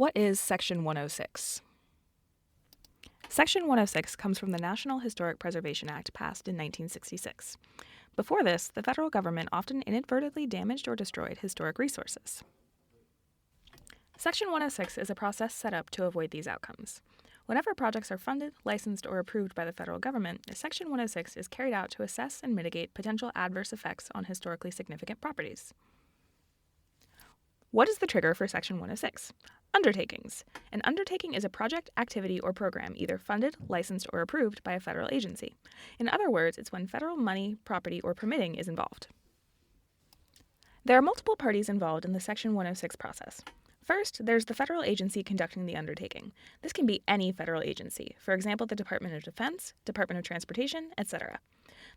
What is Section 106? Section 106 comes from the National Historic Preservation Act passed in 1966. Before this, the federal government often inadvertently damaged or destroyed historic resources. Section 106 is a process set up to avoid these outcomes. Whenever projects are funded, licensed, or approved by the federal government, Section 106 is carried out to assess and mitigate potential adverse effects on historically significant properties. What is the trigger for Section 106? Undertakings. An undertaking is a project, activity, or program either funded, licensed, or approved by a federal agency. In other words, it's when federal money, property, or permitting is involved. There are multiple parties involved in the Section 106 process. First, there's the federal agency conducting the undertaking. This can be any federal agency, for example, the Department of Defense, Department of Transportation, etc.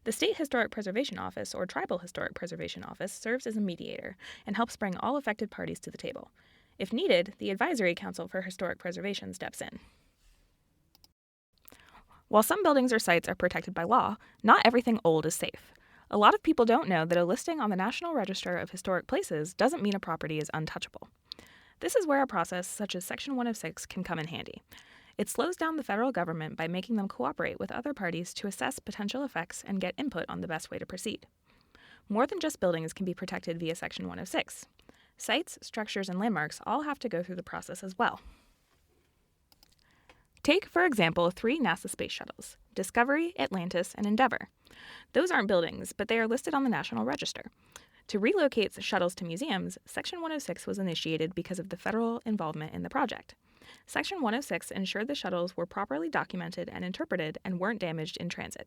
The State Historic Preservation Office or Tribal Historic Preservation Office serves as a mediator and helps bring all affected parties to the table. If needed, the Advisory Council for Historic Preservation steps in. While some buildings or sites are protected by law, not everything old is safe. A lot of people don't know that a listing on the National Register of Historic Places doesn't mean a property is untouchable. This is where a process such as Section 106 can come in handy. It slows down the federal government by making them cooperate with other parties to assess potential effects and get input on the best way to proceed. More than just buildings can be protected via Section 106. Sites, structures, and landmarks all have to go through the process as well. Take, for example, 3 NASA space shuttles, Discovery, Atlantis, and Endeavour. Those aren't buildings, but they are listed on the National Register. To relocate shuttles to museums, Section 106 was initiated because of the federal involvement in the project. Section 106 ensured the shuttles were properly documented and interpreted and weren't damaged in transit.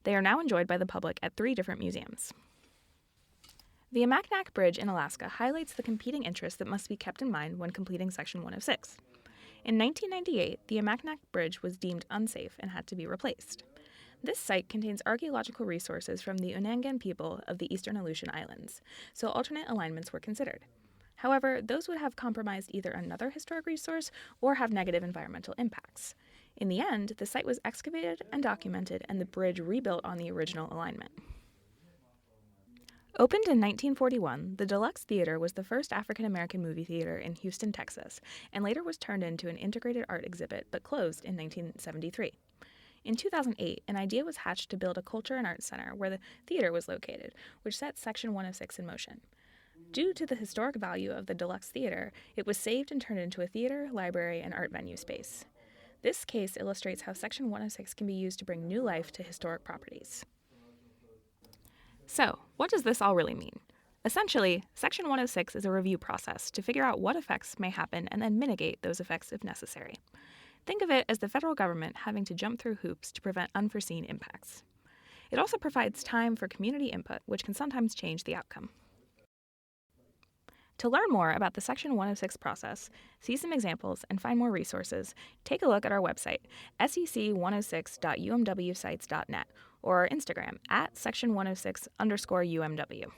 They are now enjoyed by the public at 3 different museums. The Amaknak Bridge in Alaska highlights the competing interests that must be kept in mind when completing Section 106. In 1998, the Amaknak Bridge was deemed unsafe and had to be replaced. This site contains archaeological resources from the Unangan people of the Eastern Aleutian Islands, so alternate alignments were considered. However, those would have compromised either another historic resource or have negative environmental impacts. In the end, the site was excavated and documented and the bridge rebuilt on the original alignment. Opened in 1941, the Deluxe Theater was the first African-American movie theater in Houston, Texas, and later was turned into an integrated art exhibit but closed in 1973. In 2008, an idea was hatched to build a culture and arts center where the theater was located, which set Section 106 in motion. Due to the historic value of the Deluxe Theater, it was saved and turned into a theater, library, and art venue space. This case illustrates how Section 106 can be used to bring new life to historic properties. So, what does this all really mean? Essentially, Section 106 is a review process to figure out what effects may happen and then mitigate those effects if necessary. Think of it as the federal government having to jump through hoops to prevent unforeseen impacts. It also provides time for community input, which can sometimes change the outcome. To learn more about the Section 106 process, see some examples, and find more resources, take a look at our website, sec106.umwsites.net, or our Instagram, @section106_UMW.